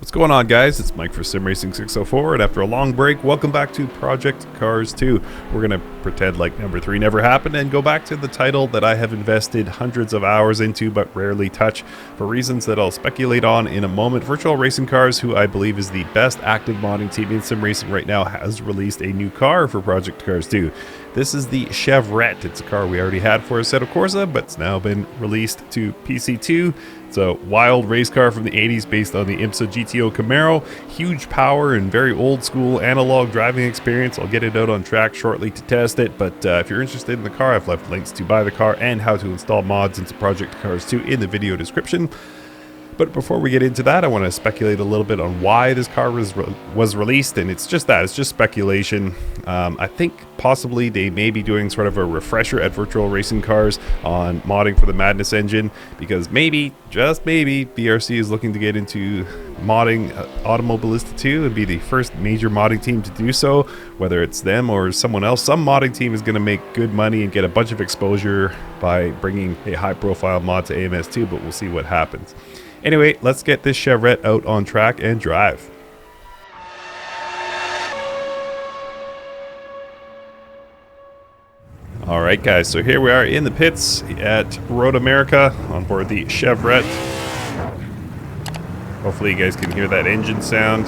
What's going on, guys? It's Mike for SimRacing604, and after a long break, welcome back to Project Cars 2. We're going to pretend like number 3 never happened and go back to the title that I have invested hundreds of hours into but rarely touch for reasons that I'll speculate on in a moment. Virtual Racing Cars, who I believe is the best active modding team in sim racing right now, has released a new car for Project Cars 2. This is the Chevrolet. It's a car we already had for Assetto Corsa, but it's now been released to PC2. It's a wild race car from the 80s based on the IMSA GTO Camaro. Huge power and very old school analog driving experience. I'll get it out on track shortly to test it, but if you're interested in the car, I've left links to buy the car and how to install mods into Project Cars 2 in the video description. But before we get into that, I want to speculate a little bit on why this car was released, and it's just that. It's just speculation. I think possibly they may be doing sort of a refresher at Virtual Racing Cars on modding for the Madness engine, because maybe, just maybe, VRC is looking to get into modding Automobilista 2 and be the first major modding team to do so, whether it's them or someone else. Some modding team is going to make good money and get a bunch of exposure by bringing a high-profile mod to AMS2, but we'll see what happens. Anyway, let's get this Chevrolet out on track and drive. Alright guys, so here we are in the pits at Road America on board the Chevrolet. Hopefully you guys can hear that engine sound.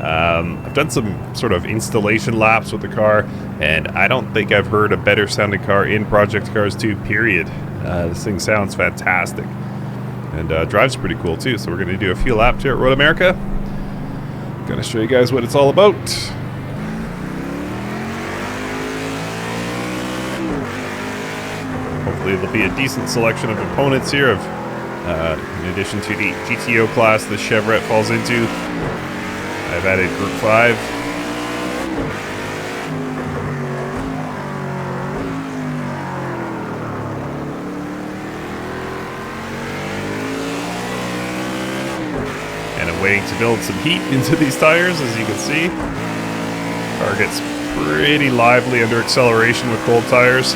I've done some sort of installation laps with the car, and I don't think I've heard a better sounding car in Project Cars 2, period. This thing sounds fantastic. And drives pretty cool too, so we're going to do a few laps here at Road America. Going to show you guys what it's all about. Hopefully there'll be a decent selection of opponents here, in addition to the GTO class the Chevrolet falls into. I've added Group 5. Waiting to build some heat into these tires, as you can see. Car gets pretty lively under acceleration with cold tires.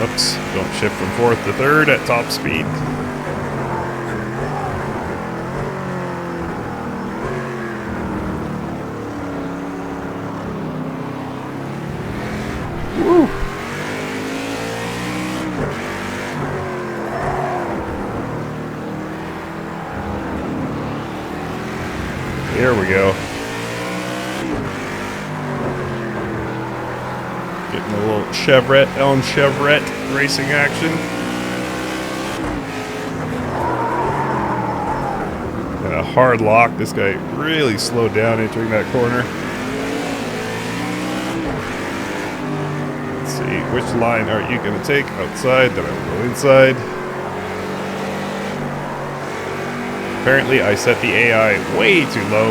Oops, don't shift from 4th to 3rd at top speed. Woo! Here we go. Getting a little Chevrolet on Chevrolet racing action. And a hard lock. This guy really slowed down entering that corner. Let's see, which line are you going to take? Outside, then I will go inside. Apparently, I set the AI way too low.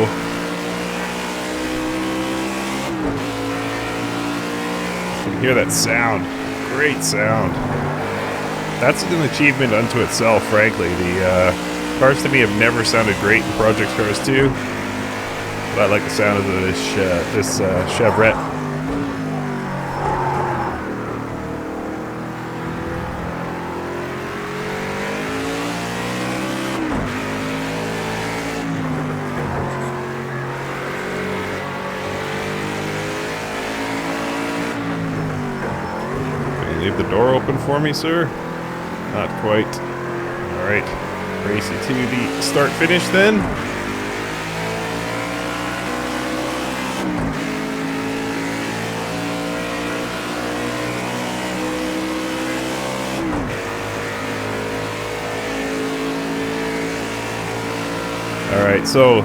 You can hear that sound. Great sound. That's an achievement unto itself, frankly. The cars to me have never sounded great in Project Cars 2. But I like the sound of this Chevrolet. Leave the door open for me, sir? Not quite. Alright. Racing to the start-finish then. Alright, so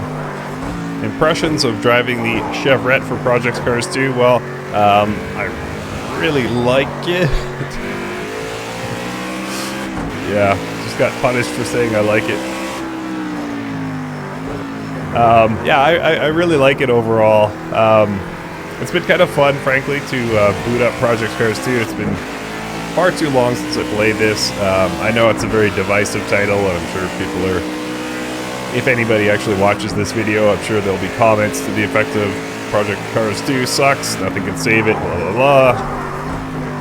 impressions of driving the Chevrolet for Project Cars 2. Well, I really like it. Yeah, just got punished for saying I like it. Yeah, I really like it overall. It's been kind of fun, frankly, to boot up Project Cars 2. It's been far too long since I played this. I know it's a very divisive title, and I'm sure people are... If anybody actually watches this video, I'm sure there'll be comments to the effect of Project Cars 2 sucks, nothing can save it, blah blah blah.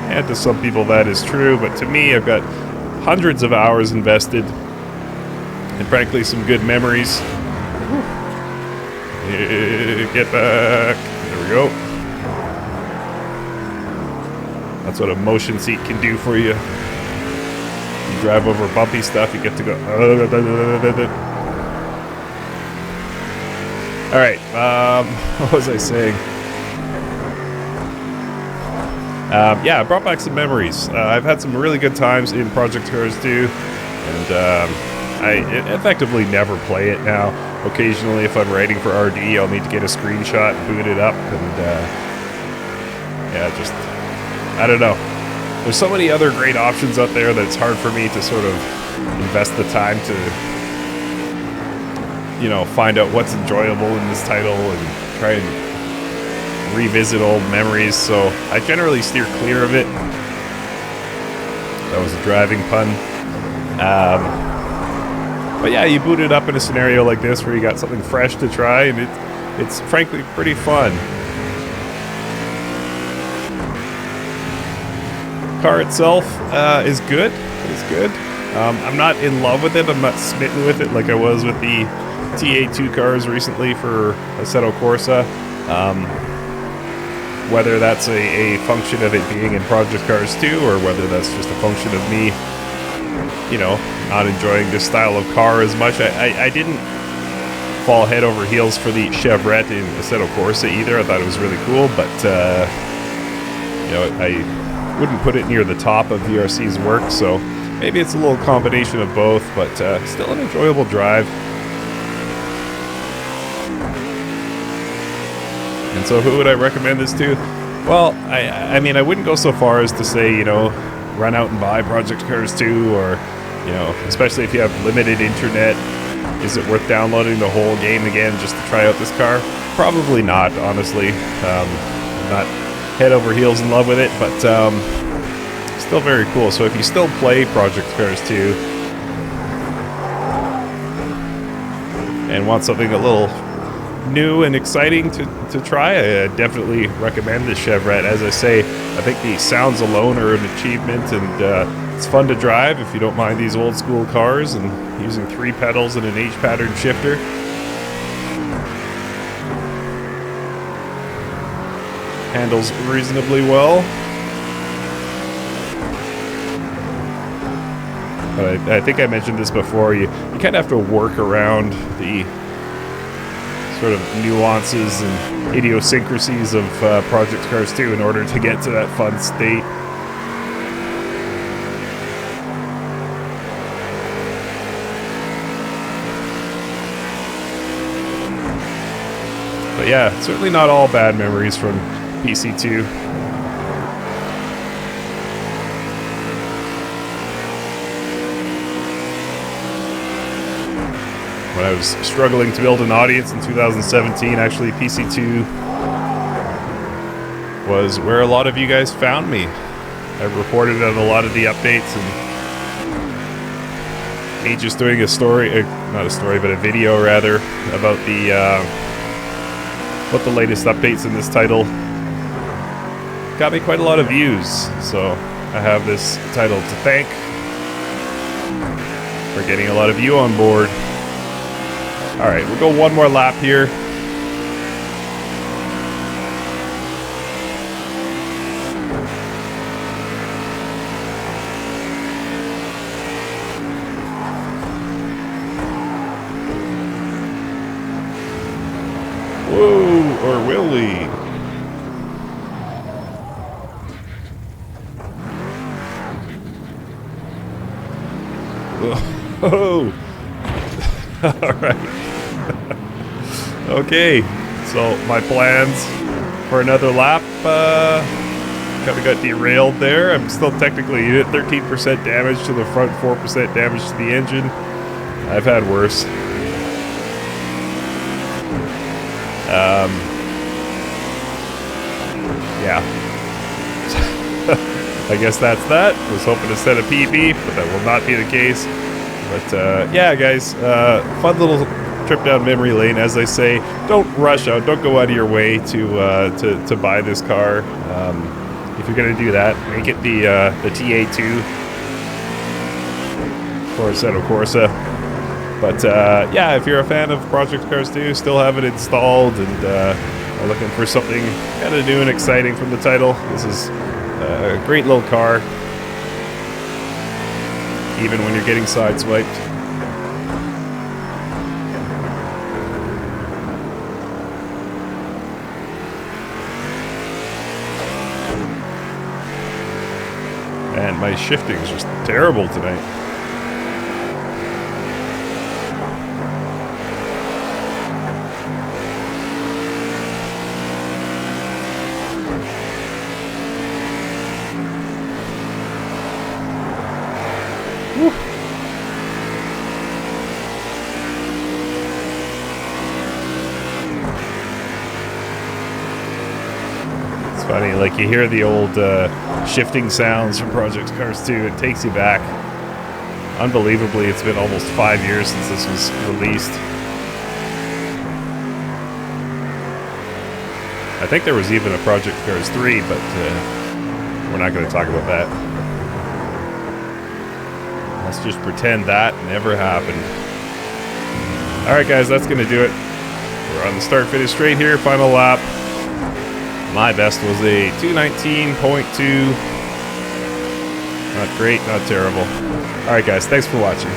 And to some people that is true, but to me, I've got hundreds of hours invested, and frankly some good memories Get back. There we go. That's what a motion seat can do for you. You drive over bumpy stuff, you get to go. All right. What was I saying? Yeah, I brought back some memories. I've had some really good times in Project Cars 2, and I effectively never play it now. Occasionally, if I'm writing for RD, I'll need to get a screenshot, boot it up, and yeah, just, I don't know. There's so many other great options out there that it's hard for me to sort of invest the time to, you know, find out what's enjoyable in this title and try and revisit old memories, so I generally steer clear of it. That was a driving pun. But yeah, you boot it up in a scenario like this where you got something fresh to try, and it's frankly pretty fun. Car itself is good. It's good. I'm not in love with it. I'm not smitten with it like I was with the TA2 cars recently for Assetto Corsa. Whether that's a function of it being in Project Cars 2, or whether that's just a function of me, you know, not enjoying this style of car as much. I didn't fall head over heels for the Chevrolet in Assetto Corsa either. I thought it was really cool, but you know, I wouldn't put it near the top of VRC's work, so maybe it's a little combination of both, but still an enjoyable drive. And so who would I recommend this to? Well, I mean, I wouldn't go so far as to say, you know, run out and buy Project Cars 2, or, you know, especially if you have limited internet, is it worth downloading the whole game again just to try out this car? Probably not, honestly. I'm not head over heels in love with it, but still very cool. So if you still play Project Cars 2 and want something a little new and exciting to try, I definitely recommend this Chevrolet. As I say, I think the sounds alone are an achievement, and it's fun to drive if you don't mind these old school cars and using 3 pedals and an H-pattern shifter. Handles reasonably well. But I think I mentioned this before, you kind of have to work around the sort of nuances and idiosyncrasies of Project Cars 2 in order to get to that fun state. But yeah, certainly not all bad memories from PC2. When I was struggling to build an audience in 2017, actually PC2 was where a lot of you guys found me. I reported on a lot of the updates, and me just doing a story, not a story, but a video rather, about the latest updates in this title got me quite a lot of views. So I have this title to thank for getting a lot of you on board. All right, we'll go one more lap here. Whoa, or will we? Whoa. All right. Okay, so my plans for another lap kind of got derailed there. I'm still technically at 13% damage to the front, 4% damage to the engine. I've had worse. Yeah. I guess that's that. I was hoping to set a PB, but that will not be the case. But yeah, guys, fun little trip down memory lane. As I say, don't rush out. Don't go out of your way to buy this car. If you're going to do that, make it the TA2 for Assetto Corsa. But yeah, if you're a fan of Project Cars 2, still have it installed, and are looking for something kind of new and exciting from the title, this is a great little car, even when you're getting sideswiped. And my shifting is just terrible tonight. Woo. It's funny, like you hear the old shifting sounds from Project Cars 2, it takes you back. Unbelievably, it's been almost 5 years since this was released. I think there was even a Project Cars 3, but we're not going to talk about that. Let's just pretend that never happened. Alright guys, that's going to do it. We're on the start-finish straight here, final lap. My best was a 2:19.2. Not great, not terrible. Alright guys, thanks for watching.